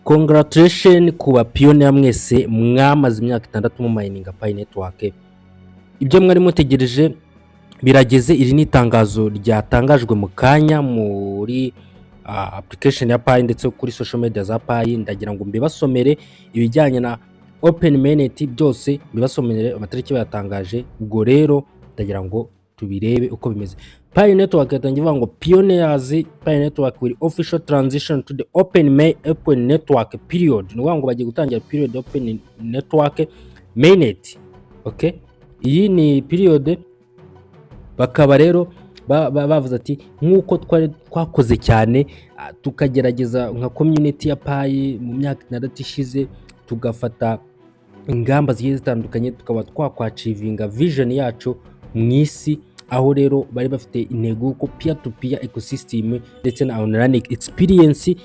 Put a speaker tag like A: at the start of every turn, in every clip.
A: Congratulation ku bapiyoniya mwese mwamaze imyaka 6 mu mining Pi network. Ibyo mwari mutegereje birageze. Iri ni itangazo ryatangajwe mu kanya muri application ya Pi ndetse kuri social media za Pi. Ndagira ngo mbibasomere ibijyanye na Open Mainnet byose, mbibasomere amatariki bayatangaje. Ubwo rero ndagira ngo tubirebe uko bimeze. Pi network yatangiye ngo pioneers Pi network will official transition to the open network period. Ni ngo bagiye gutangira period open network mainnet. Okay, iyi ni period. Bakaba rero bavuze ati nkuko twari twakoze cyane tukagerageza nka community ya Pi mu myaka 6 ishize, tugafata ingamba zigiye zitandukanye, tukaba twakwachivinga vision yacu mu isi, aho rero bari bafite intego ko peer to peer ecosystem ndetse na online experience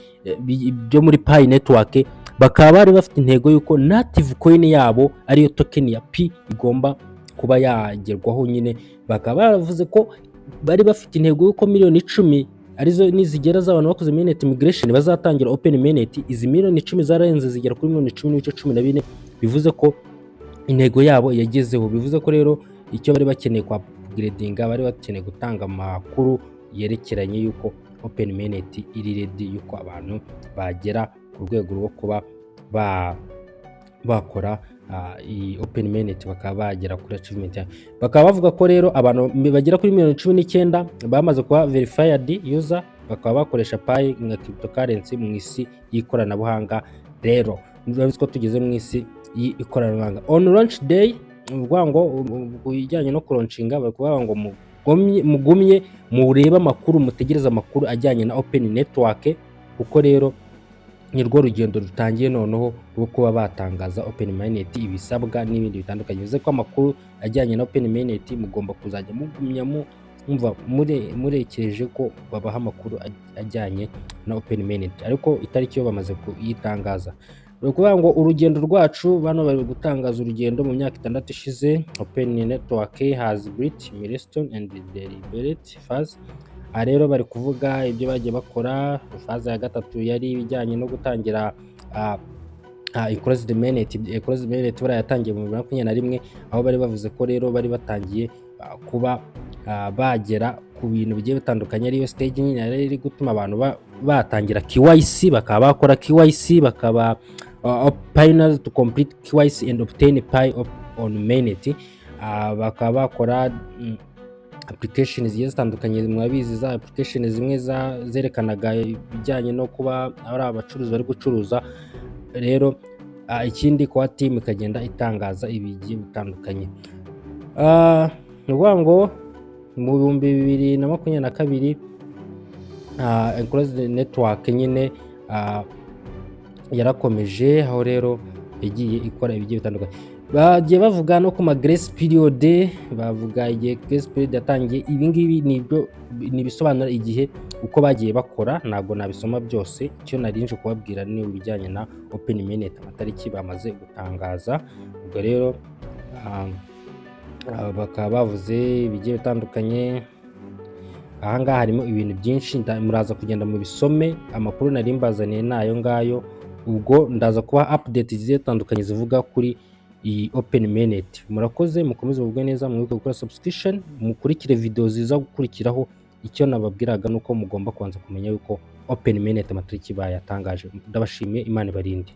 A: byo muri Pi network. Bakaba bari bafite intego yuko native coin yabo ariyo token ya Pi igomba kuba yagerwaho nyine. Bakaba baravuze ko bari bafite intego yuko miliyoni 10 arizo nizigera z'abantu bakoze mainnet migration bazatangira open mainnet. Izi miliyoni 10 zararenze zigera kuri miliyoni 10.14. bivuze ko intego yabo yagezeho. Bivuze ko rero icyo bari bakeneye kwa upgradinga, bari bakeneye gutanga amakuru yerekeranye yuko open mainnet iri ready, yuko abantu bagera ku rwego rwo kuba bakora i open mainnet, bakaba bagera kuri achievement. Bakaba bavuga ko rero abantu bagera kuri miliyoni 19 bamaze kuba verified user, bakaba bakoresha Pi nka cryptocurrency mu isi y'ikoranabuhanga. Rero ndabizi ko tugeze mu isi y'ikoranabuhanga. On launch day, ngo kujyanye no kuronshinga, bakaba ngo mugumye mureba amakuru, mutegereza amakuru ajyanye na open network, kuko rero ni rwo rugendo rutangiye noneho rwo kuba batangaza open mainnet, ibisabwa n'ibindi bitandukanye. Bivuze ko amakuru ajyanye na open mainnet mugomba kuzajya mugumya umva murekereje ko babaha amakuru ajyanye na open mainnet, ariko itariki yo bamaze kuyitangaza. Ukuvuga ngo urugendo rwacu bano bari gutangaza urugendo mu myaka 6 ishize. Open network has reached milestone and deliberate phase. Rero bari kuvuga ibyo bagiye bakora. Phase ya gatatu yari ibijyanye no gutangira closed mainnet. Closed mainnet barayatangiye mu 2021, aho bari bavuze ko rero bari batangiye kuba bagera ku bintu bigiye bitandukanye. Ariyo stage nyine yari iri gutuma abantu batangira KYC, bakaba bakora KYC, bakaba pioneers to complete KYC and obtain Pi on mainnet. Bakaba bakora applications zigiye zitandukanye. Mwabizi za applications zimwe zerekanaga ibijyanye no kuba ari abacuruzi bari gucuruza. Rero ikindi kwa team ikagenda itangaza ibigiye bitandukanye. Ngo mu 2022 closed network nyine yarakomeje, aho rero yagiye ikora ibigiye bitandukanye. Bagiye bavuga no ku grace period, bavuga igihe grace period yatangiye. Ibi ngibi ni bisobanura igihe uko bagiye bakora, ntago nabisoma byose. Icyo narinje kubabwira ni ubijyanye na open mainnet, amatariki bamaze gutangaza. Ubwo rero bakaba bavuze ibigiye bitandukanye. Ahangaha harimo ibintu byinshi, muraza kugenda mu bisome. Amakuru nari mbazaniye nayo ngayo. Ubwo ndaza kuba update zigiye zitandukanye zivuga kuri iyi open mainnet. Murakoze, mukomeze mubwe neza, mwibuke gukora subscription, mukurikire video ziza gukurikiraho. Icyo nababwiraga nuko mugomba kubanza kumenya yuko open mainnet amatariki bayatangaje. Ndabashimiye, Imana ibarinde.